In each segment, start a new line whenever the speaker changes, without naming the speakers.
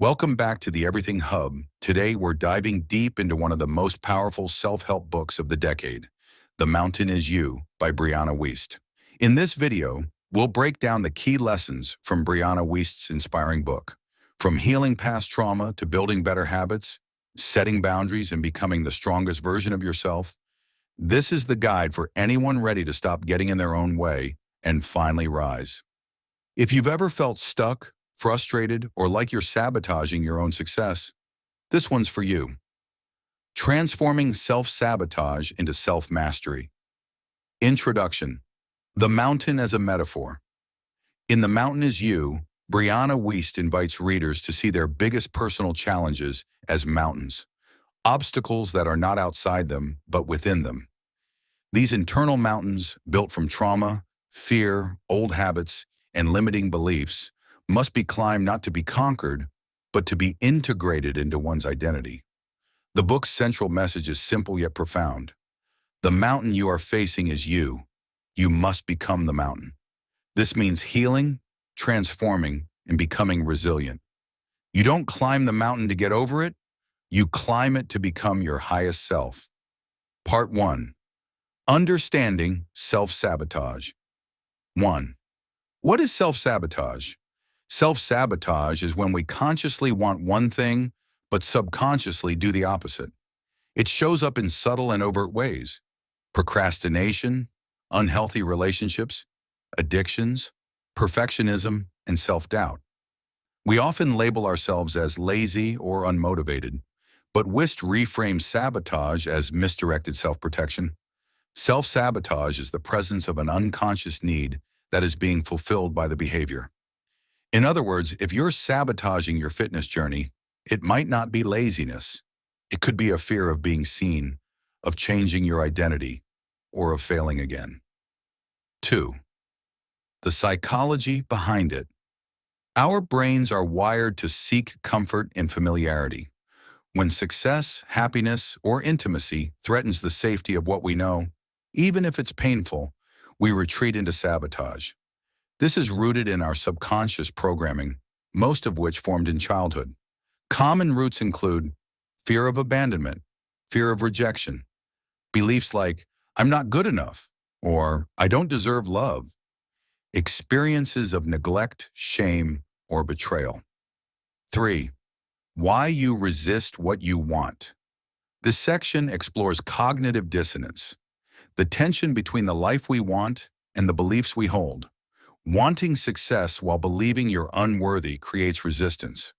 Welcome back to the Everything Hub. Today, we're diving deep into one of the most powerful self-help books of the decade, The Mountain Is You by Brianna Wiest. In this video, we'll break down the key lessons from Brianna Wiest's inspiring book. From healing past trauma to building better habits, setting boundaries, and becoming the strongest version of yourself, this is the guide for anyone ready to stop getting in their own way and finally rise. If you've ever felt stuck, frustrated, or like you're sabotaging your own success, this one's for you. Transforming self-sabotage into self-mastery. Introduction. The mountain as a metaphor. In The Mountain Is You, Brianna Wiest invites readers to see their biggest personal challenges as mountains, obstacles that are not outside them, but within them. These internal mountains, built from trauma, fear, old habits, and limiting beliefs, must be climbed not to be conquered, but to be integrated into one's identity. The book's central message is simple yet profound. The mountain you are facing is you. You must become the mountain. This means healing, transforming, and becoming resilient. You don't climb the mountain to get over it. You climb it to become your highest self. Part 1. Understanding self-sabotage. 1. What is self-sabotage? Self-sabotage is when we consciously want one thing, but subconsciously do the opposite. It shows up in subtle and overt ways: procrastination, unhealthy relationships, addictions, perfectionism, and self-doubt. We often label ourselves as lazy or unmotivated, but Wiest reframes sabotage as misdirected self-protection. Self-sabotage is the presence of an unconscious need that is being fulfilled by the behavior. In other words, if you're sabotaging your fitness journey, it might not be laziness. It could be a fear of being seen, of changing your identity, or of failing again. 2. The psychology behind it. Our brains are wired to seek comfort in familiarity. When success, happiness, or intimacy threatens the safety of what we know, even if it's painful, we retreat into sabotage. This is rooted in our subconscious programming, most of which formed in childhood. Common roots include fear of abandonment, fear of rejection, beliefs like, "I'm not good enough," or "I don't deserve love," experiences of neglect, shame, or betrayal. 3. Why you resist what you want. This section explores cognitive dissonance, the tension between the life we want and the beliefs we hold. Wanting success while believing you're unworthy creates resistance.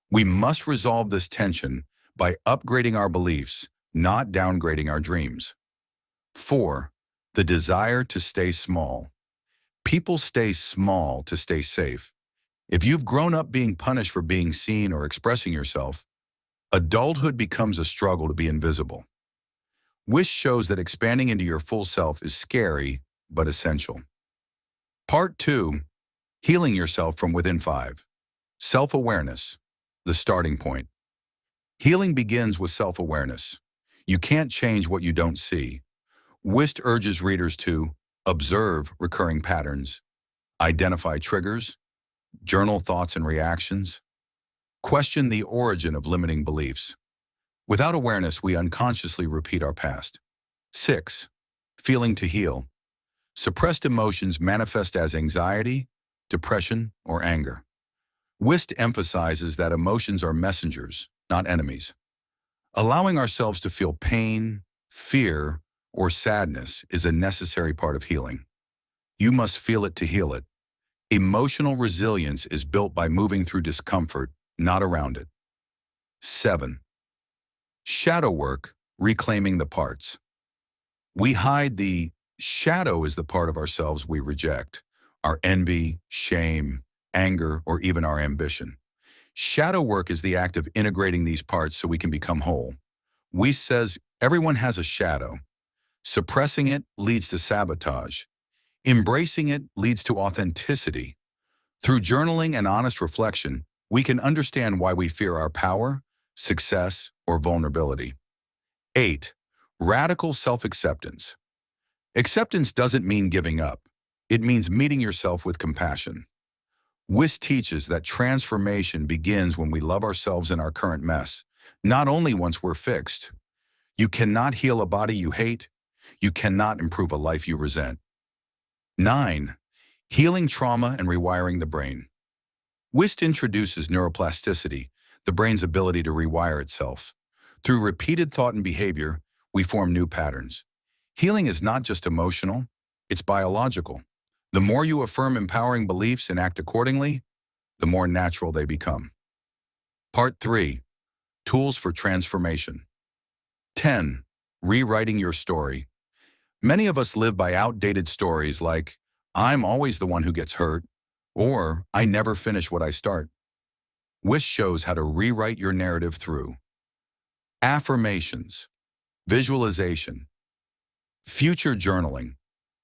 We must resolve this tension by upgrading our beliefs, not downgrading our dreams. 4. The desire to stay small. People stay small to stay safe. If you've grown up being punished for being seen or expressing yourself, adulthood becomes a struggle to be invisible. Wiest shows that expanding into your full self is scary, but essential. Part 2. Healing yourself from within. 5. Self-awareness, the starting point. Healing begins with self-awareness. You can't change what you don't see. Wiest urges readers to observe recurring patterns, identify triggers, journal thoughts and reactions, question the origin of limiting beliefs. Without awareness, we unconsciously repeat our past. 6. Feeling to heal. Suppressed emotions manifest as anxiety, depression, or anger. Wiest emphasizes that emotions are messengers, not enemies. Allowing ourselves to feel pain, fear, or sadness is a necessary part of healing. You must feel it to heal it. Emotional resilience is built by moving through discomfort, not around it. 7. Shadow work, reclaiming the parts. We hide the shadow is the part of ourselves we reject: our envy, shame, anger, or even our ambition. Shadow work is the act of integrating these parts so we can become whole. Wiest says everyone has a shadow. Suppressing it leads to sabotage. Embracing it leads to authenticity. Through journaling and honest reflection, we can understand why we fear our power, success, or vulnerability. 8. Radical self-acceptance. Acceptance doesn't mean giving up. It means meeting yourself with compassion. Wiest teaches that transformation begins when we love ourselves in our current mess, not only once we're fixed. You cannot heal a body you hate. You cannot improve a life you resent. 9. Healing trauma and rewiring the brain. Wiest introduces neuroplasticity, the brain's ability to rewire itself. Through repeated thought and behavior, we form new patterns. Healing is not just emotional, it's biological. The more you affirm empowering beliefs and act accordingly, the more natural they become. Part 3. Tools for transformation. 10. Rewriting your story. Many of us live by outdated stories like, I'm always the one who gets hurt, or I never finish what I start. Wiest shows how to rewrite your narrative through affirmations, visualization, future journaling,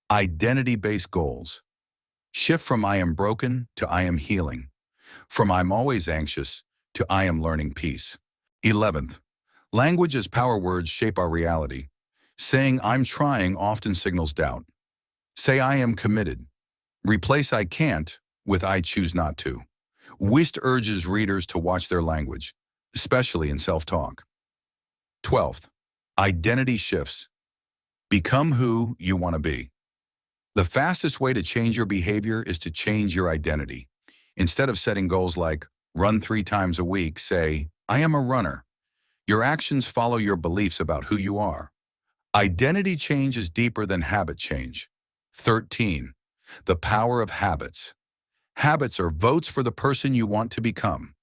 identity-based goals. Shift from I am broken to I am healing, from I'm always anxious to I am learning peace. 11th, language as power words shape our reality. Saying I'm trying often signals doubt. Say I am committed. Replace I can't with I choose not to. Wiest urges readers to watch their language, especially in self-talk. 12th, identity shifts. Become who you want to be. The fastest way to change your behavior is to change your identity. Instead of setting goals like run 3 times a week, say, I am a runner. Your actions follow your beliefs about who you are. Identity change is deeper than habit change. 13. The power of habits. Habits are votes for the person you want to become.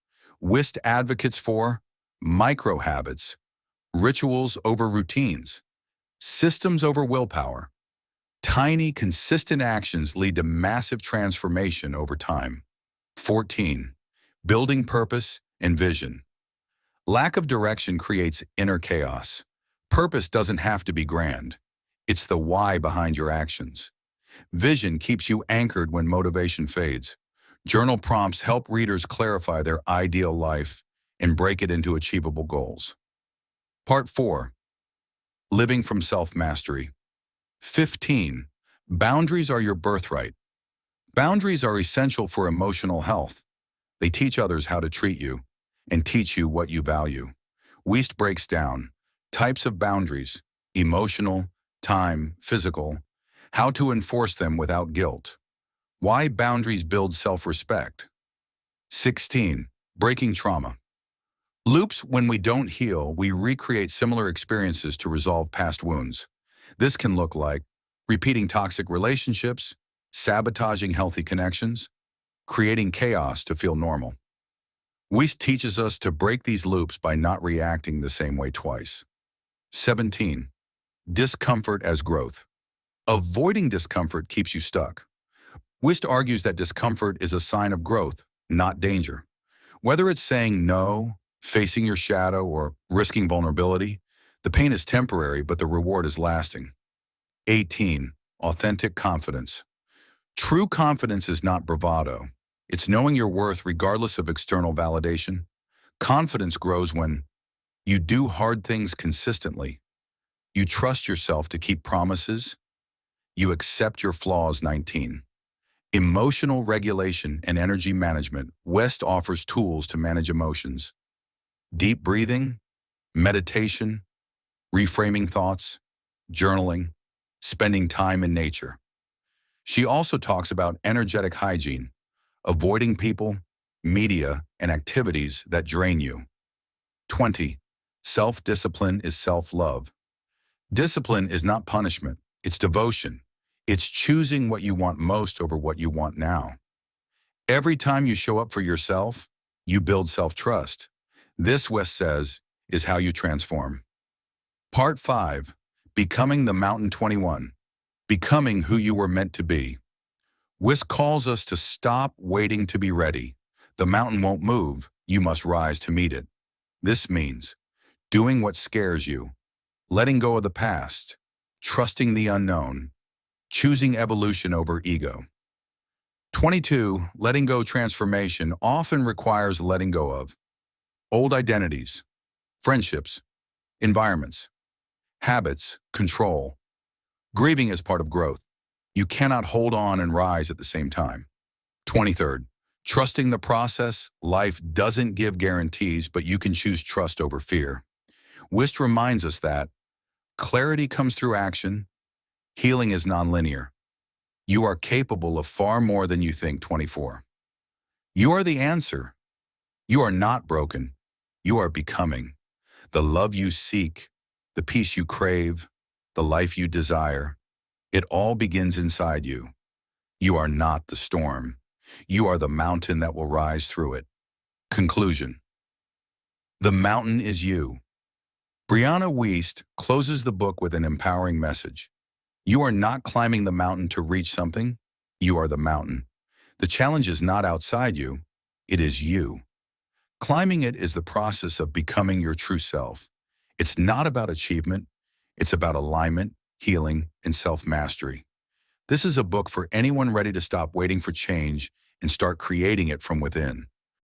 Wiest advocates for micro habits, rituals over routines, systems over willpower. Tiny, consistent actions lead to massive transformation over time. 14. Building purpose and vision. Lack of direction creates inner chaos. Purpose doesn't have to be grand. It's the why behind your actions. Vision keeps you anchored when motivation fades. Journal prompts help readers clarify their ideal life and break it into achievable goals. Part 4. Living from self-mastery. 15. Boundaries are your birthright. Boundaries are essential for emotional health. They teach others how to treat you and teach you what you value. Wiest breaks down types of boundaries, emotional, time, physical, how to enforce them without guilt. Why boundaries build self-respect. 16. Breaking trauma. Loops. When we don't heal, we recreate similar experiences to resolve past wounds. This can look like repeating toxic relationships, sabotaging healthy connections, creating chaos to feel normal. Wiest teaches us to break these loops by not reacting the same way twice. 17. Discomfort as growth. Avoiding discomfort keeps you stuck. Wiest argues that discomfort is a sign of growth, not danger. Whether it's saying no, facing your shadow, or risking vulnerability, the pain is temporary, but the reward is lasting. 18. Authentic confidence. True confidence is not bravado. It's knowing your worth regardless of external validation. Confidence grows when you do hard things consistently. You trust yourself to keep promises. You accept your flaws. 19. Emotional regulation and energy management. Wiest offers tools to manage emotions. Deep breathing, meditation, reframing thoughts, journaling, spending time in nature. She also talks about energetic hygiene, avoiding people, media, and activities that drain you. 20. Self-discipline is self-love. Discipline is not punishment, it's devotion. It's choosing what you want most over what you want now. Every time you show up for yourself, you build self-trust. This, Wiest says, is how you transform. Part 5. Becoming the Mountain. 21. Becoming who you were meant to be. Wiest calls us to stop waiting to be ready. The mountain won't move, you must rise to meet it. This means doing what scares you, letting go of the past, trusting the unknown, choosing evolution over ego. 22. Letting go. Transformation often requires letting go of old identities, friendships, environments, habits, control. Grieving is part of growth. You cannot hold on and rise at the same time. 23rd. Trusting the process, life doesn't give guarantees, but you can choose trust over fear. Wiest reminds us that clarity comes through action, healing is nonlinear. You are capable of far more than you think. 24. You are the answer. You are not broken. You are becoming. The love you seek, the peace you crave, the life you desire, it all begins inside you. You are not the storm. You are the mountain that will rise through it. Conclusion. The mountain is you. Brianna Wiest closes the book with an empowering message. You are not climbing the mountain to reach something. You are the mountain. The challenge is not outside you. It is you. Climbing it is the process of becoming your true self. It's not about achievement. It's about alignment, healing, and self-mastery. This is a book for anyone ready to stop waiting for change and start creating it from within.